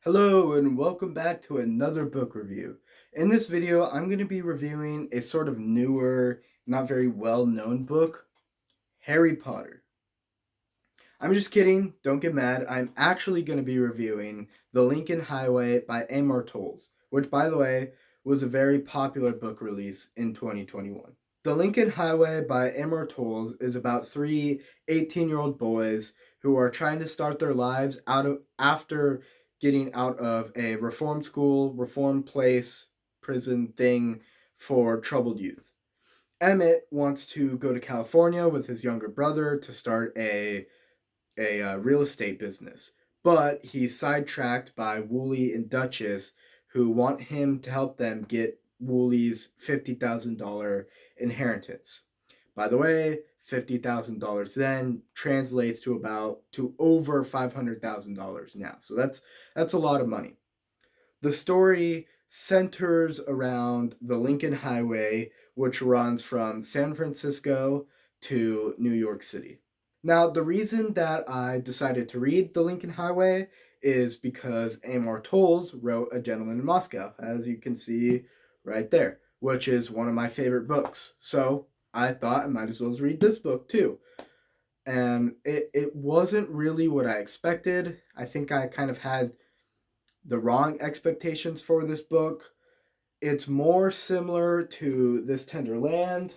Hello and welcome back to another book review. In this video, I'm going to be reviewing a sort of newer, not very well-known book, Harry Potter. I'm just kidding, don't get mad. I'm actually going to be reviewing The Lincoln Highway by Amor Towles, which by the way, was a very popular book release in 2021. The Lincoln Highway by Amor Towles is about three 18-year-old boys who are trying to start their lives after getting out of a reform school, reform place, prison thing for troubled youth. Emmett wants to go to California with his younger brother to start a real estate business, but he's sidetracked by Wooly and Duchess, who want him to help them get Wooly's $50,000 inheritance. By the way, $50,000 then translates to over $500,000 now. So that's a lot of money. The story centers around the Lincoln Highway, which runs from San Francisco to New York City. Now, the reason that I decided to read The Lincoln Highway is because Amor Towles wrote A Gentleman in Moscow, as you can see right there, which is one of my favorite books. So I thought I might as well read this book too. And it wasn't really what I expected. I think I kind of had the wrong expectations for this book. It's more similar to This Tender Land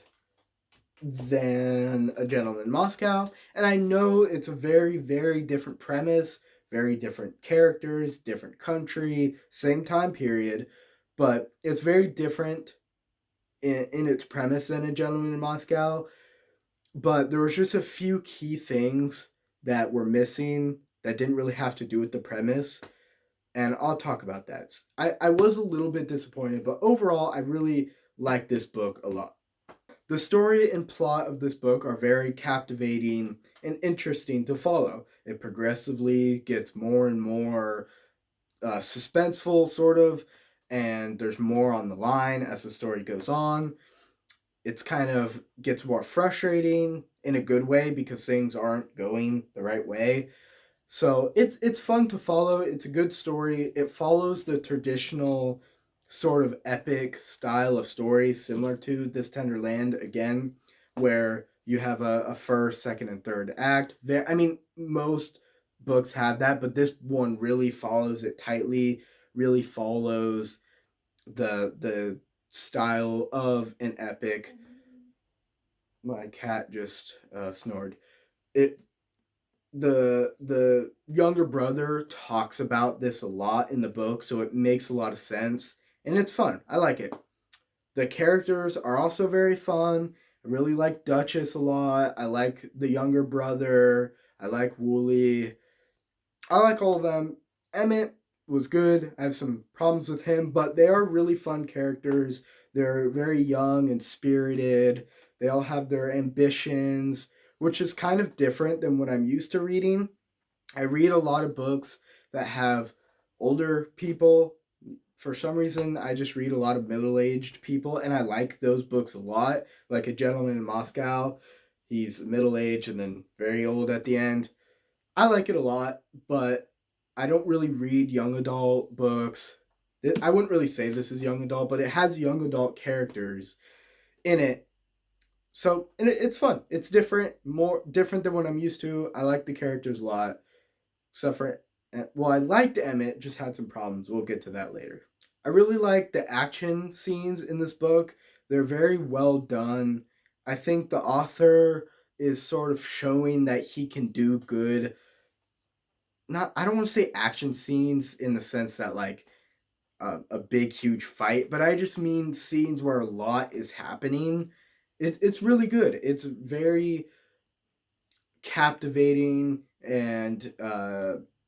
than A Gentleman in Moscow. And I know it's a very, very different premise, very different characters, different country, same time period, but it's very different in its premise than A Gentleman in Moscow. But there was just a few key things that were missing that didn't really have to do with the premise. And I'll talk about that. I was a little bit disappointed, but overall, I really like this book a lot. The story and plot of this book are very captivating and interesting to follow. It progressively gets more and more suspenseful, sort of, and there's more on the line as the story goes on. It's kind of gets more frustrating in a good way because things aren't going the right way. So it's fun to follow. It's a good story. It follows the traditional sort of epic style of story, similar to This Tender Land again, where you have a first, second, and third act. I mean, most books have that, but this one really follows it tightly. Really follows the style of an epic. My cat just snored. It the younger brother talks about this a lot in the book, so it makes a lot of sense and it's fun. I like it. The characters are also very fun. I really like Duchess a lot. I like the younger brother. I like Wooly. I like all of them. Emmett was good. I have some problems with him, but they are really fun characters. They're very young and spirited. They all have their ambitions, which is kind of different than what I'm used to reading. I read a lot of books that have older people. For some reason, I just read a lot of middle aged people, and I like those books a lot. Like A Gentleman in Moscow, he's middle aged and then very old at the end. I like it a lot, but I don't really read young adult books. I wouldn't really say this is young adult, but it has young adult characters in it. So and it's fun. It's different, more different than what I'm used to. I like the characters a lot, except for well, I liked Emmett, just had some problems. We'll get to that later. I really like the action scenes in this book. They're very well done. I think the author is sort of showing that he can do good, not I don't want to say action scenes in the sense that like a big huge fight, but I just mean scenes where a lot is happening. It's really good. It's very captivating and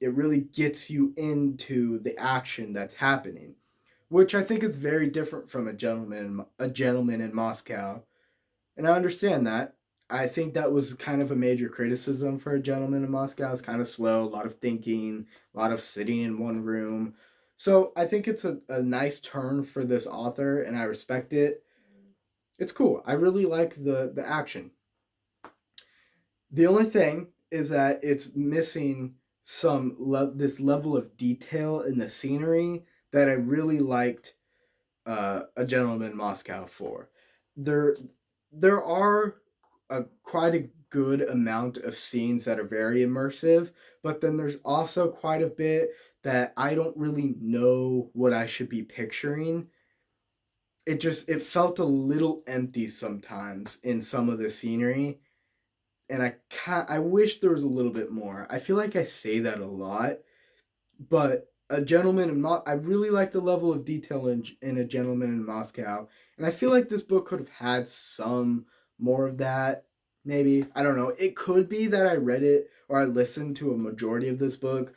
it really gets you into the action that's happening, which I think is very different from a gentleman in Moscow. And I understand that. I think that was kind of a major criticism for A Gentleman in Moscow. It's kind of slow, a lot of thinking, a lot of sitting in one room. So I think it's a nice turn for this author, and I respect it. It's cool. I really like the action. The only thing is that it's missing this level of detail in the scenery that I really liked A Gentleman in Moscow for. There there are quite a good amount of scenes that are very immersive, but then there's also quite a bit that I don't really know what I should be picturing. It felt a little empty sometimes in some of the scenery, and I wish there was a little bit more. I feel like I say that a lot, but A Gentleman in I really like the level of detail in A Gentleman in Moscow, and I feel like this book could have had some more of that. Maybe, I don't know. It could be that I read it or I listened to a majority of this book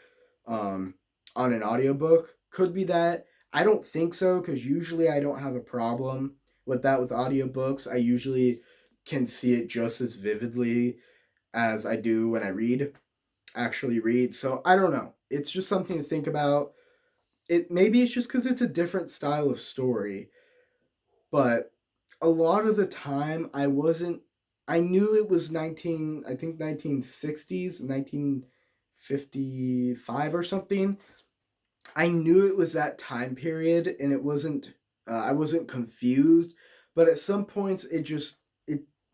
um, on an audiobook. Could be that. I don't think so, because usually I don't have a problem with that with audiobooks. I usually can see it just as vividly as I do when I actually read. So I don't know. It's just something to think about. It maybe it's just because it's a different style of story, but a lot of the time I wasn't. I knew it was 1960s, 1955 or something. I knew it was that time period, and it wasn't. I wasn't confused, but at some points it.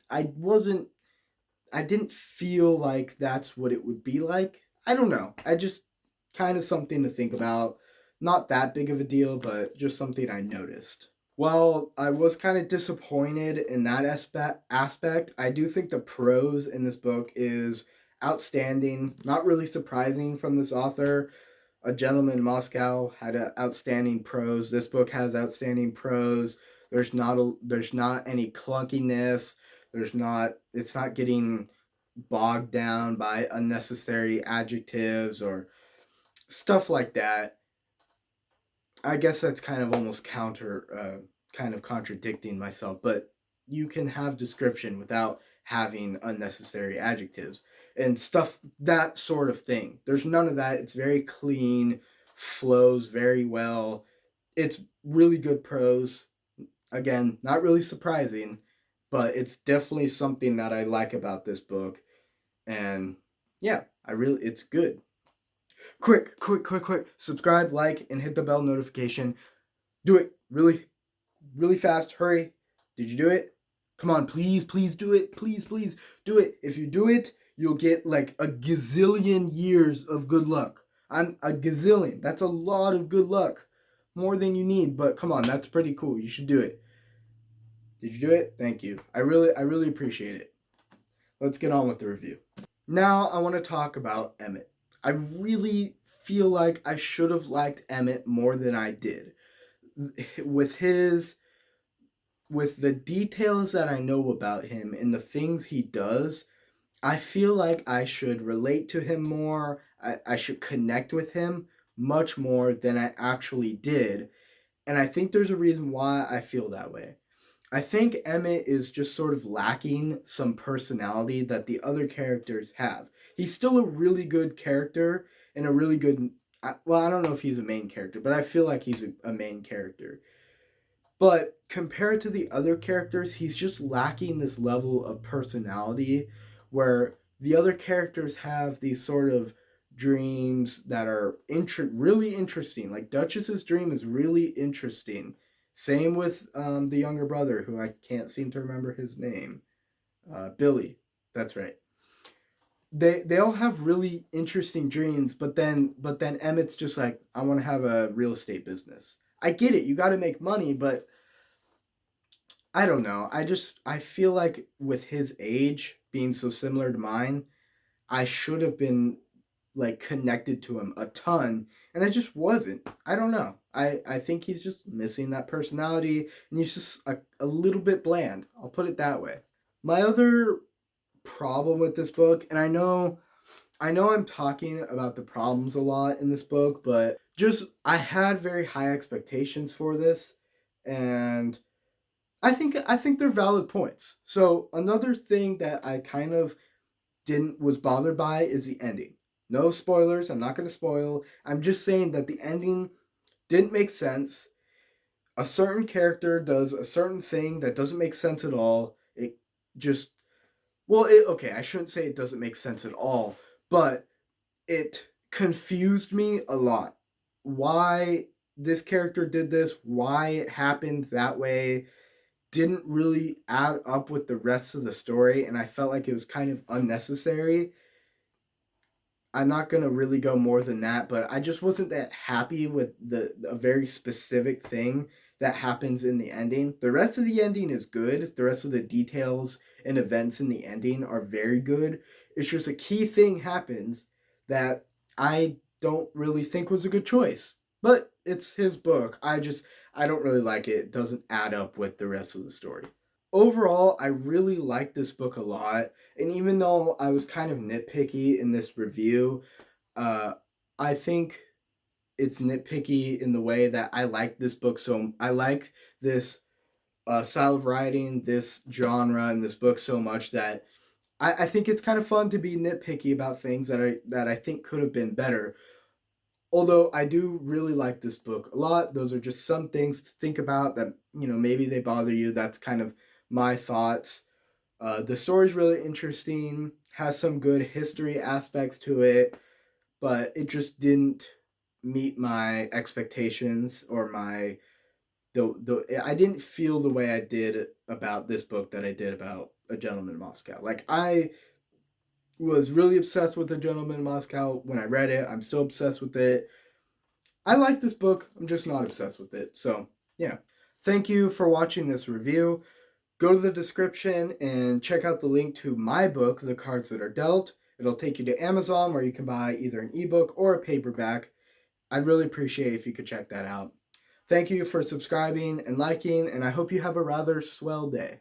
I wasn't. I didn't feel like that's what it would be like. I don't know. I just kind of something to think about. Not that big of a deal, but just something I noticed. Well, I was kind of disappointed in that aspect. I do think the prose in this book is outstanding. Not really surprising from this author. A Gentleman in Moscow had a outstanding prose. This book has outstanding prose. There's not any clunkiness. It's not getting bogged down by unnecessary adjectives or stuff like that. I guess that's kind of almost kind of contradicting myself, but you can have description without having unnecessary adjectives and stuff, that sort of thing. There's none of that. It's very clean, flows very well. It's really good prose. Again, not really surprising, but it's definitely something that I like about this book. And yeah, it's good. Quick. Subscribe, like, and hit the bell notification. Do it really fast. Hurry. Did you do it? Come on, please do it. Please do it. If you do it, you'll get like a gazillion years of good luck. I'm a gazillion. That's a lot of good luck. More than you need, but come on, that's pretty cool. You should do it. Did you do it? Thank you. I really appreciate it. Let's get on with the review. Now I want to talk about Emmett. I really feel like I should have liked Emmett more than I did. With his with the details that I know about him and the things he does, I feel like I should relate to him more. I should connect with him much more than I actually did. And I think there's a reason why I feel that way. I think Emmett is just sort of lacking some personality that the other characters have. He's still a really good character and a really good. Well, I don't know if he's a main character, but I feel like he's a main character. But compared to the other characters, he's just lacking this level of personality where the other characters have these sort of dreams that are really interesting. Like Duchess's dream is really interesting. Same with the younger brother, who I can't seem to remember his name. Billy. That's right. They all have really interesting dreams, but then Emmett's just like, I want to have a real estate business. I get it. You got to make money, but I don't know. I feel like with his age being so similar to mine, I should have been like connected to him a ton, and I just wasn't. I don't know. I think he's just missing that personality, and he's just a little bit bland. I'll put it that way. My other problem with this book, and I know I'm talking about the problems a lot in this book, but just I had very high expectations for this, and I think they're valid points. So another thing that I kind of didn't was bothered by is the ending. No spoilers. I'm not going to spoil. I'm just saying that the ending didn't make sense. A certain character does a certain thing that doesn't make sense at all. It just okay, I shouldn't say it doesn't make sense at all, but it confused me a lot. Why this character did this, why it happened that way, didn't really add up with the rest of the story, and I felt like it was kind of unnecessary. I'm not gonna really go more than that, but I just wasn't that happy with the a very specific thing that happens in the ending. The rest of the ending is good. The rest of the details and events in the ending are very good. It's just a key thing happens that I don't really think was a good choice. But it's his book. I don't really like it. It doesn't add up with the rest of the story. Overall, I really like this book a lot. And even though I was kind of nitpicky in this review, uh, I think it's nitpicky in the way that I like this book. So I like this style of writing, this genre, and this book so much that I think it's kind of fun to be nitpicky about things that I think could have been better. Although I do really like this book a lot. Those are just some things to think about that, maybe they bother you. That's kind of my thoughts. The story's really interesting, has some good history aspects to it, but it just didn't meet my expectations or my the I didn't feel the way I did about this book that I did about A Gentleman in Moscow. Like I was really obsessed with A Gentleman in Moscow when I read it. I'm still obsessed with it. I like this book. I'm just not obsessed with it. So, yeah. Thank you for watching this review. Go to the description and check out the link to my book, The Cards That Are Dealt. It'll take you to Amazon where you can buy either an ebook or a paperback. I'd really appreciate if you could check that out. Thank you for subscribing and liking, and I hope you have a rather swell day.